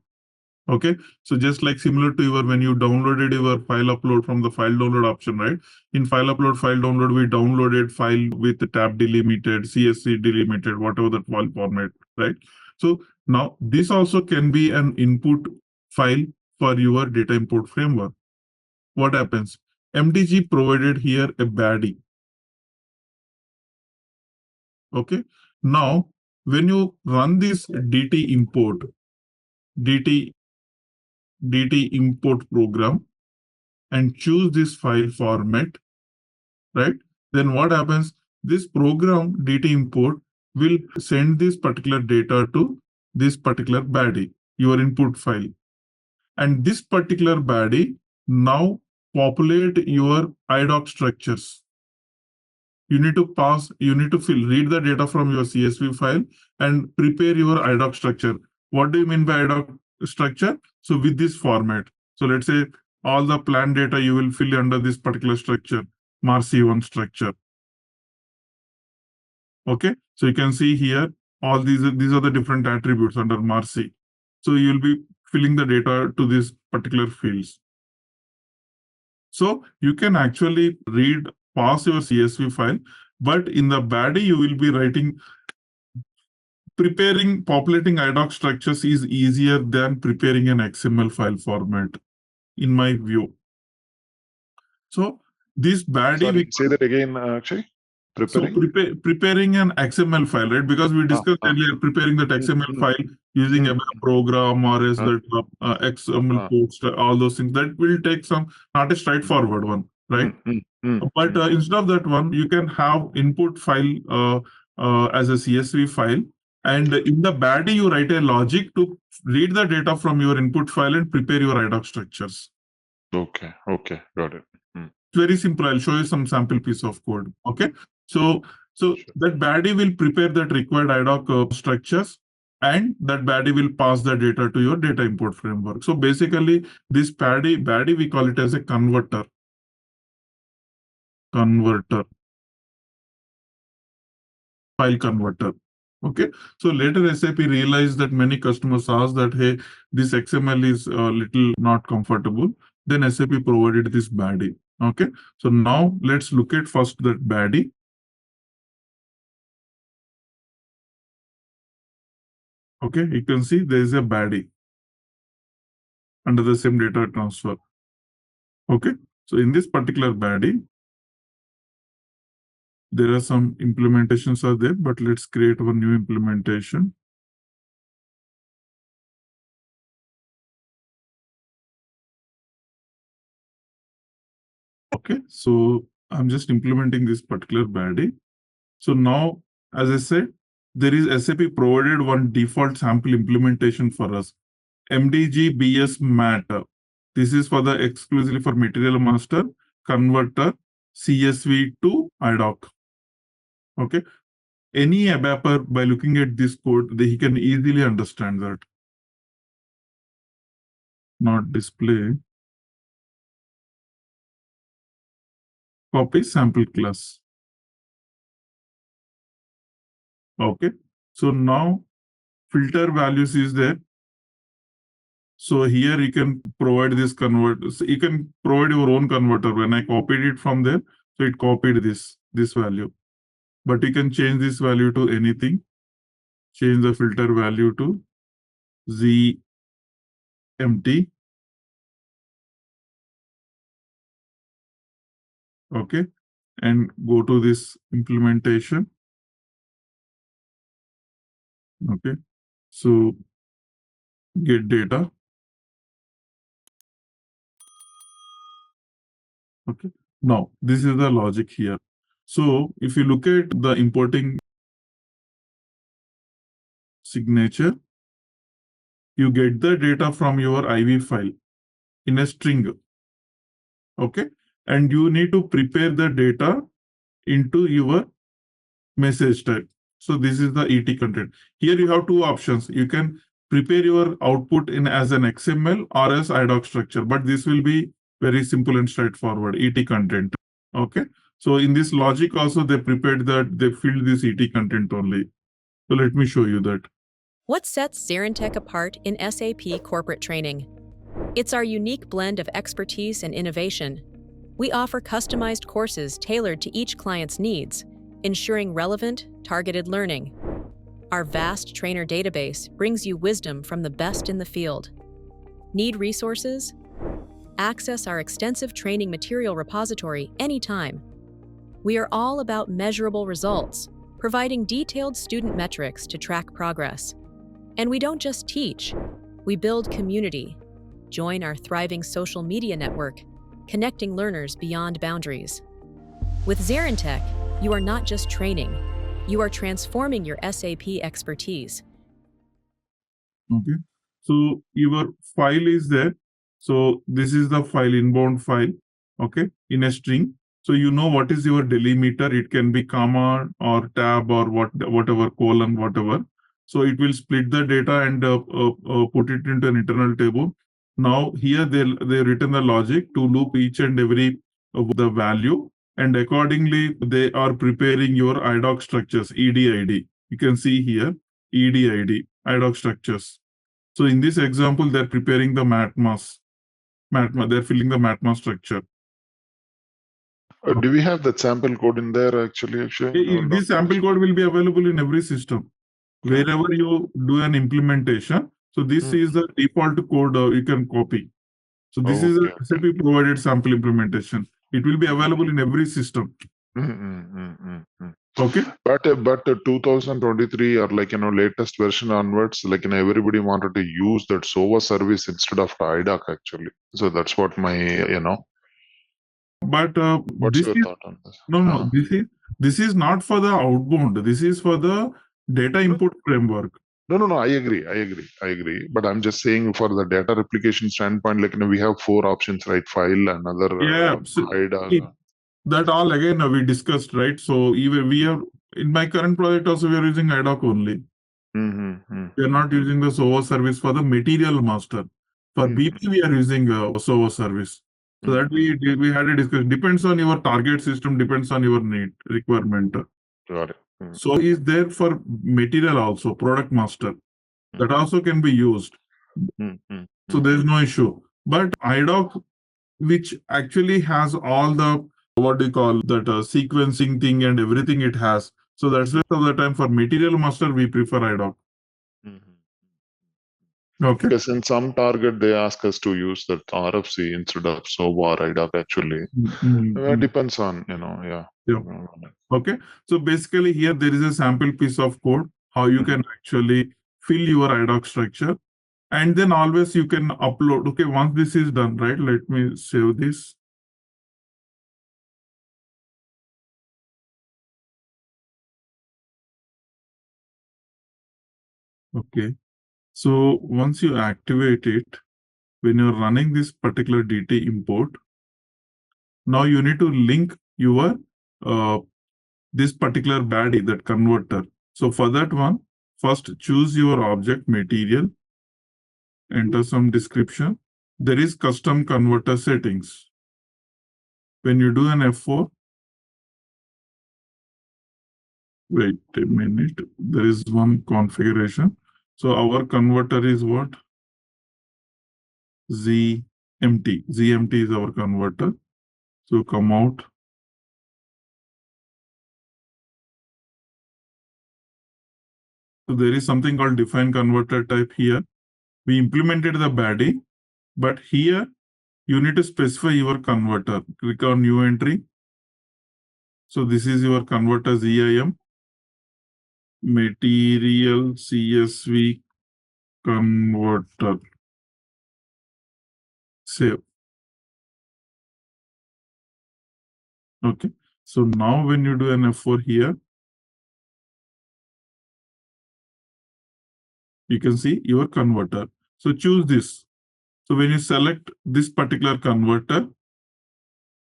Okay, so just like similar to your when you downloaded your file upload from the file download option, right? In file upload, file download, we downloaded file with the tab delimited, CSV delimited, whatever that file format, right? So now this also can be an input file for your data import framework. What happens? MDG provided here a baddie. Okay, now when you run this DT import, DT import program, and choose this file format, right? Then what happens? This program DT import will send this particular data to this particular baddie, your input file. And this particular baddie now populate your IDOC structures. You need to read the data from your CSV file and prepare your IDOC structure. What do you mean by IDOC structure? So with this format. So let's say all the plan data you will fill under this particular structure, MARC1 structure. Okay, so you can see here all these are the different attributes under MARC. So you'll be filling the data to these particular fields. So you can actually pass your CSV file, but in the baddie you will be writing. Populating IDOC structures is easier than preparing an XML file format, in my view. So this baddie, say that again, Akshay. Preparing an XML file, right? Because we discussed earlier preparing that XML file using a program or as that XML post, all those things. That will take not a straightforward one, right? But instead of that one, you can have input file as a CSV file. And in the baddie, you write a logic to read the data from your input file and prepare your IDOC structures. Okay, got it. Very simple. I'll show you some sample piece of code. Okay, so sure. That baddie will prepare that required IDOC structures, and that baddie will pass the data to your data import framework. So basically, this baddie we call it as a converter. File converter. Okay, so later SAP realized that many customers asked that, hey, this XML is a little not comfortable. Then SAP provided this baddie. Okay, so now let's look at first that baddie. Okay, you can see there is a baddie under the same data transfer. Okay, so in this particular baddie, there are some implementations are there, but let's create one new implementation. Okay, so I'm just implementing this particular baddie. So now, as I said, there is SAP provided one default sample implementation for us, MDG BS MAT. This is for the exclusively for material master converter CSV to IDOC. Okay, any ABAPer by looking at this code, he can easily understand that. Not display. Copy sample class. Okay, so now filter values is there. So here you can provide this convert. So you can provide your own converter. When I copied it from there, so it copied this value. But you can change this value to anything. Change the filter value to ZMT. Okay, and go to this implementation. Okay, so get data. Okay, now this is the logic here. So if you look at the importing signature, you get the data from your IV file in a string. Okay, and you need to prepare the data into your message type. So this is the ET content. Here you have two options. You can prepare your output in as an XML or as IDOC structure, but this will be very simple and straightforward, ET content. Okay. So in this logic also they prepared that they filled this ET content only. So let me show you that. What sets ZaranTech apart in SAP corporate training? It's our unique blend of expertise and innovation. We offer customized courses tailored to each client's needs, ensuring relevant, targeted learning. Our vast trainer database brings you wisdom from the best in the field. Need resources? Access our extensive training material repository anytime. We are all about measurable results, providing detailed student metrics to track progress. And we don't just teach, we build community. Join our thriving social media network, connecting learners beyond boundaries. With ZaranTech, you are not just training, you are transforming your SAP expertise. Okay. So your file is there. So this is the file, inbound file, okay, in a string. So you know what is your delimiter. It can be comma or tab or whatever, colon, whatever. So it will split the data and put it into an internal table. Now here they've written the logic to loop each and every the value, and accordingly they are preparing your IDOC structures, EDID. You can see here EDID, IDOC structures. So in this example, they're preparing the MATMAS. They're filling the MATMAS structure. Do we have that sample code in there actually? This sample code will be available in every system. Wherever you do an implementation, so this is the default code you can copy. So this is a SAP provided sample implementation. It will be available in every system. Okay. But 2023 or latest version onwards, everybody wanted to use that SOA service instead of IDOC actually. So that's what my But what's your thought on this? No. This is not for the outbound. This is for the data input framework. No. I agree. But I'm just saying for the data replication standpoint, we have 4 options, right? File, another IDOC. That all again we discussed, right? So even we are in my current project also we are using IDOC only. We are not using the SOA service for the material master. For BP we are using SOA service. So that we had a discussion. Depends on your target system, depends on your need requirement. Got it. So is there for material also, product master. That also can be used. So there is no issue. But IDOC, which actually has all the what do you call that sequencing thing and everything it has. So that's why of the time for material master we prefer IDOC. Okay. Because in some target they ask us to use that RFC instead of SOA or IDOC actually. It depends on Yeah. Okay. So basically here there is a sample piece of code how you can actually fill your IDOC structure, and then always you can upload. Okay, once this is done, right? Let me save this. Okay. So once you activate it, when you're running this particular DT import, now you need to link your this particular baddie, that converter. So for that one, first choose your object material, enter some description. There is custom converter settings. When you do an F4, wait a minute, there is one configuration. So our converter is what? ZMT. ZMT is our converter. So come out. So there is something called define converter type here. We implemented the baddie, but here you need to specify your converter. Click on new entry. So this is your converter ZIM, material CSV converter. Save. Okay. So now when you do an F4 here, you can see your converter. So choose this. So when you select this particular converter,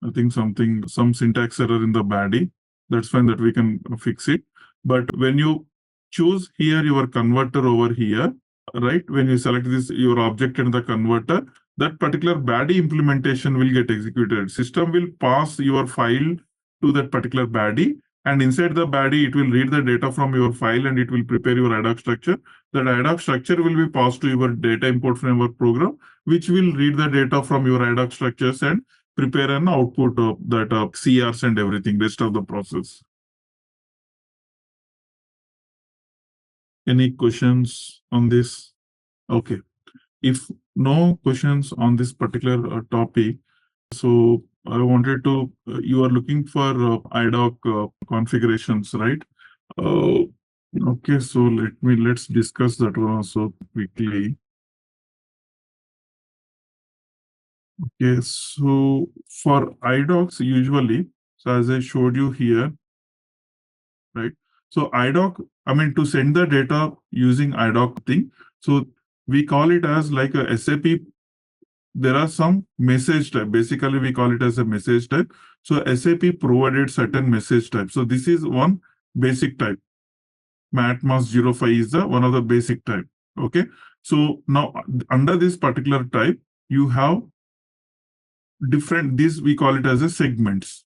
I think some syntax error in the body. That's fine, that we can fix it. But when you choose here your converter over here, right? When you select this, your object and the converter, that particular body implementation will get executed. System will pass your file to that particular body, and inside the body, it will read the data from your file and it will prepare your ad hoc structure. That ad hoc structure will be passed to your data import framework program, which will read the data from your ad hoc structures and prepare an output of that CRs and everything, rest of the process. Any questions on this? Okay. If no questions on this particular topic, so I wanted to, you are looking for IDOC configurations, right? Okay, so let's discuss that one also quickly. Okay, so for IDOCs usually, so as I showed you here, right? So IDOC, I mean, to send the data using IDOC thing, so we call it as like a SAP. There are some message type. Basically, we call it as a message type. So SAP provided certain message type. So this is one basic type. MATMAS05 is the one of the basic type. Okay. So now under this particular type, you have different, this we call it as a segments.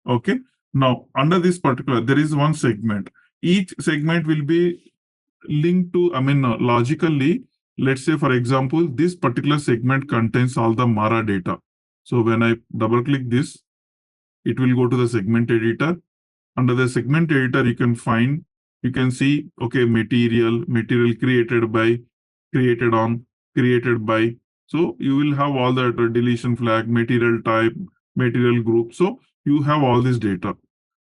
Okay. Now under this particular, there is one segment. Each segment will be linked to, I mean, logically, let's say, for example, this particular segment contains all the Mara data. So when I double click this, it will go to the segment editor. Under the segment editor, you can see, okay, material created by, created on, created by. So you will have all the deletion flag, material type, material group. So you have all this data.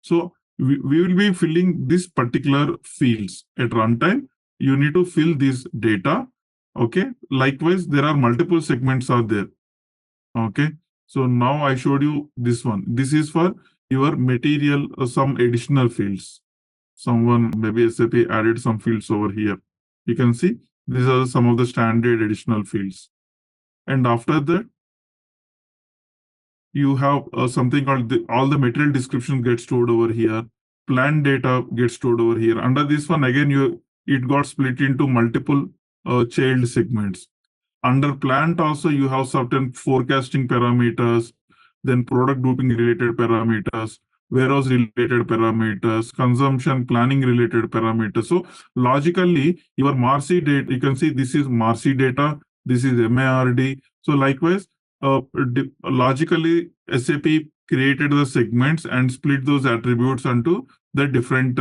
So we will be filling this particular fields at runtime. You need to fill this data. Okay. Likewise, there are multiple segments are there. Okay. So now I showed you this one. This is for your material, some additional fields. Someone, maybe SAP added some fields over here. You can see these are some of the standard additional fields. And after that, you have something called all the material description gets stored over here. Plant data gets stored over here. Under this one, again, it got split into multiple child segments. Under plant also, you have certain forecasting parameters, then product grouping related parameters, warehouse related parameters, consumption planning related parameters. So logically, your MARCI data, you can see this is MARCI data, this is MARD. So likewise, logically, SAP created the segments and split those attributes into the different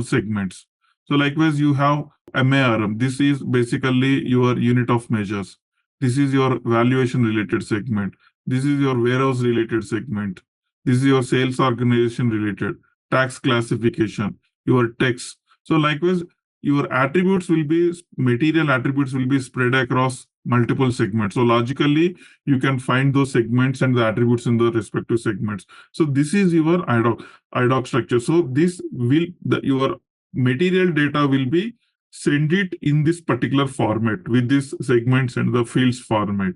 segments. So likewise, you have MARM. This is basically your unit of measures. This is your valuation related segment. This is your warehouse related segment. This is your sales organization related, tax classification, your text. So likewise, your attributes will be, material attributes will be spread across multiple segments. So logically, you can find those segments and the attributes in the respective segments. So this is your IDOC structure. So this will, your material data will be send it in this particular format with these segments and the fields format.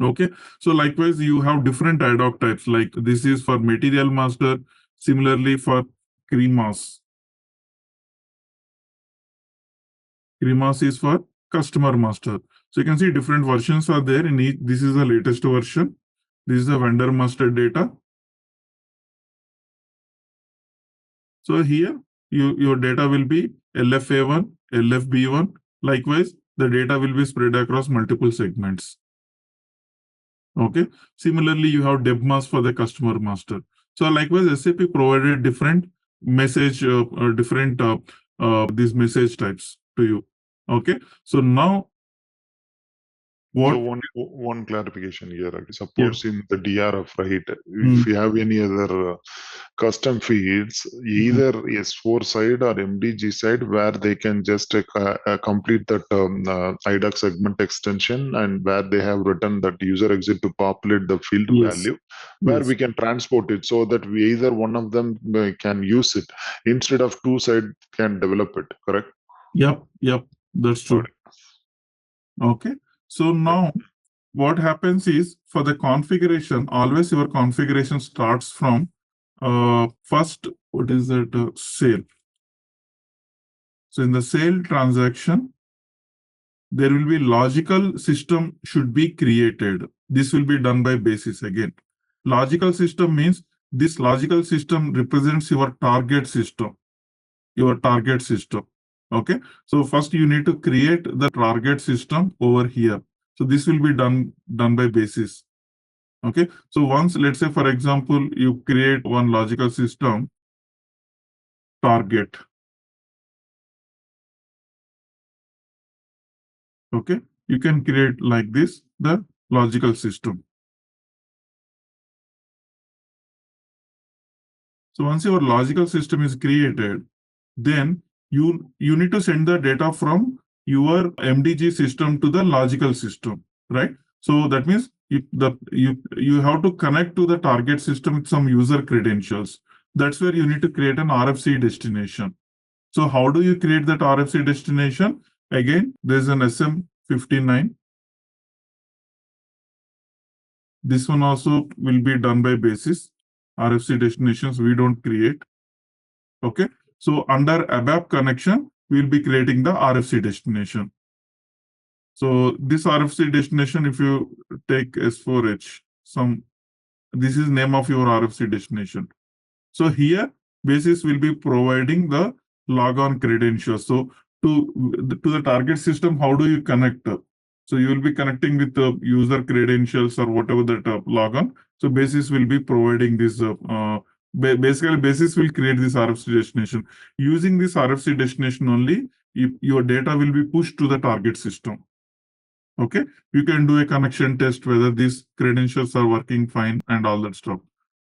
Okay. So likewise, you have different IDOC types, like this is for material master, similarly for CREMAS. CREMAS is for customer master. So you can see different versions are there in each. This is the latest version. This is the vendor master data. So here, your data will be LFA1, LFB1. Likewise, the data will be spread across multiple segments. Okay. Similarly, you have DebMas for the customer master. So likewise, SAP provided different message, these message types to you. Okay. So now What? So one clarification here. Suppose in the DRF, right? Mm. If you have any other custom fields, either S4 side or MDG side, where they can just complete that IDOC segment extension, and where they have written that user exit to populate the field Yes. value, where Yes. we can transport it, so that we either one of them can use it instead of two side can develop it. Correct? Yep. That's true. Okay. So now what happens is, for the configuration, always your configuration starts from first, what is that, sale. So in the sale transaction, there will be logical system should be created. This will be done by basis again. Logical system means this logical system represents your target system. Okay. So first you need to create the target system over here. So this will be done by basis. Okay. So once, let's say, for example, you create one logical system target. Okay. You can create like this, the logical system. So once your logical system is created, then you need to send the data from your MDG system to the logical system, right? So that means you have to connect to the target system with some user credentials. That's where you need to create an RFC destination. So how do you create that RFC destination? Again, there's an SM59. This one also will be done by basis. RFC destinations we don't create. Okay. So under ABAP connection, we'll be creating the RFC destination. So this RFC destination, if you take S4H, this is name of your RFC destination. So here, basis will be providing the logon credentials. So to the target system, how do you connect? So you will be connecting with the user credentials or whatever that logon. So basis will be providing this. Basically, basis will create this RFC destination. Using this RFC destination only, your data will be pushed to the target system. Okay, you can do a connection test whether these credentials are working fine and all that stuff.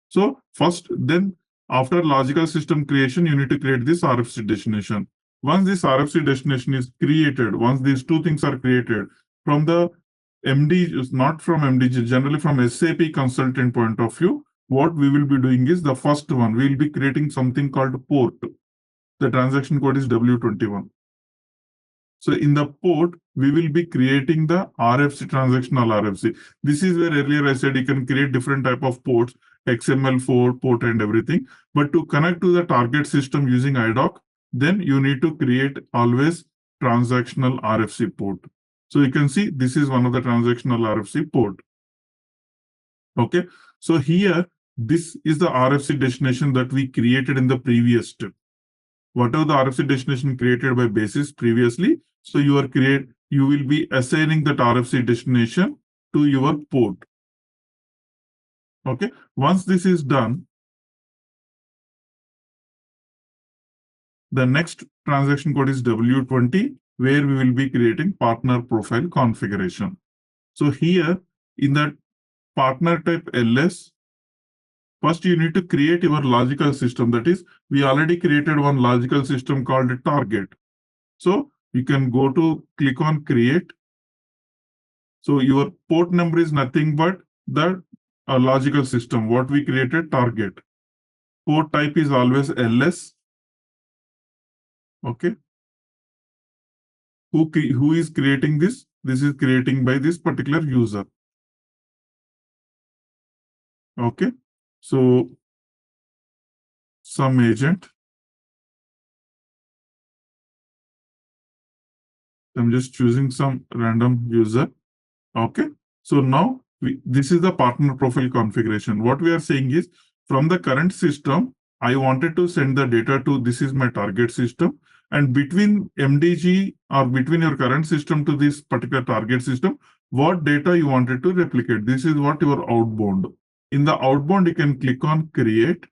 So first, then after logical system creation, you need to create this RFC destination. Once this RFC destination is created, once these two things are created from the MD, not from MDG, generally from SAP consultant point of view, what we will be doing is the first one, we will be creating something called port. The transaction code is W21. So in the port, we will be creating the RFC, transactional RFC. This is where earlier I said you can create different type of ports, XML4 port and everything. But to connect to the target system using IDOC, then you need to create always transactional RFC port. So you can see this is one of the transactional RFC port. Okay. So here, this is the RFC destination that we created in the previous step. Whatever the RFC destination created by basis previously, so you will be assigning that RFC destination to your port. Okay. Once this is done, the next transaction code is W20, where we will be creating partner profile configuration. So here in that partner type LS, first you need to create your logical system. That is, we already created one logical system called target. So you can go to click on create. So your port number is nothing but the logical system, what we created target. Port type is always LS. Okay. Who is creating this? This is creating by this particular user. Okay. So some agent. I'm just choosing some random user. Okay. So now this is the partner profile configuration. What we are saying is, from the current system, I wanted to send the data to, this is my target system. And between MDG or between your current system to this particular target system, what data you wanted to replicate. This is what your outbound. In the outbound, you can click on create.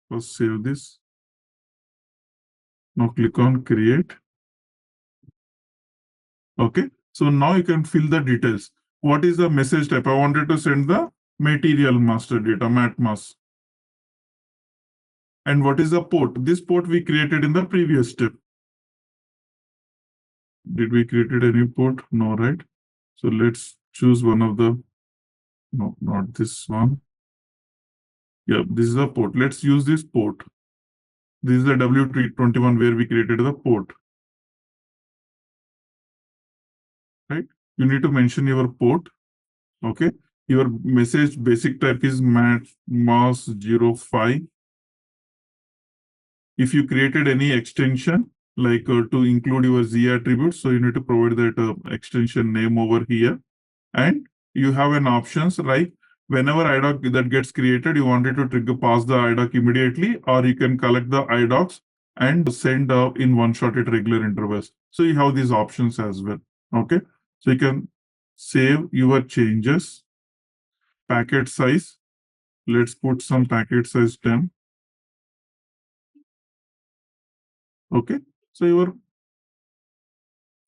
First save this. Now click on create. Okay, so now you can fill the details. What is the message type? I wanted to send the material master data, MATMAS. And what is the port? This port we created in the previous step. Did we created any port? No, right? So let's choose one of the, no, not this one. Yeah, this is the port. Let's use this port. This is the W21 where we created the port. Right? You need to mention your port. Okay. Your message basic type is MATMAS05. If you created any extension, like to include your Z attributes, so you need to provide that extension name over here. And you have an options like whenever IDOC that gets created, you wanted to trigger pass the IDOC immediately, or you can collect the IDOCs and send in one shot at regular intervals. So you have these options as well. Okay. So you can save your changes, packet size. Let's put some packet size 10. Okay. So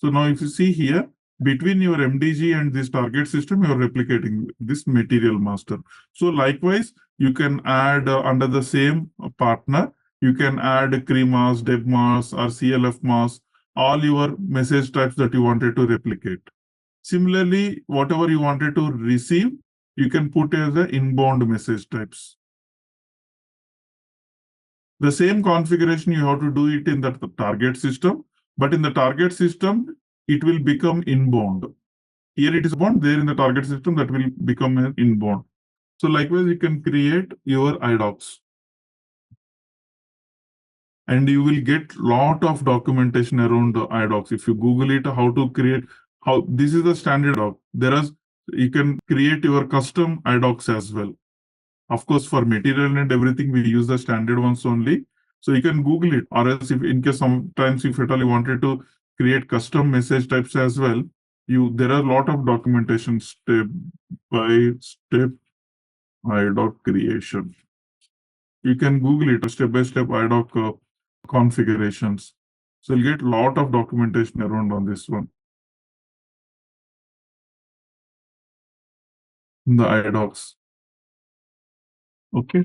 now if you see here, between your MDG and this target system, you're replicating this material master. So likewise, you can add under the same partner, you can add CREMAS, DebMAS, or CLFMAS, all your message types that you wanted to replicate. Similarly, whatever you wanted to receive, you can put as the inbound message types. The same configuration, you have to do it in the target system, but in the target system, it will become inbound. Here it is bound, there in the target system, that will become an inbound. So likewise, you can create your IDOCs. And you will get lot of documentation around the IDOCs. If you Google it, how to create, how this is the standard IDOC. You can create your custom IDOCs as well. Of course, for material and everything, we use the standard ones only. So you can Google it, or else if in case sometimes if at all you wanted to create custom message types as well, there are a lot of documentation step by step IDOC creation. You can Google it, step by step IDOC configurations. So you'll get a lot of documentation around on this one. The IDOCs. Okay.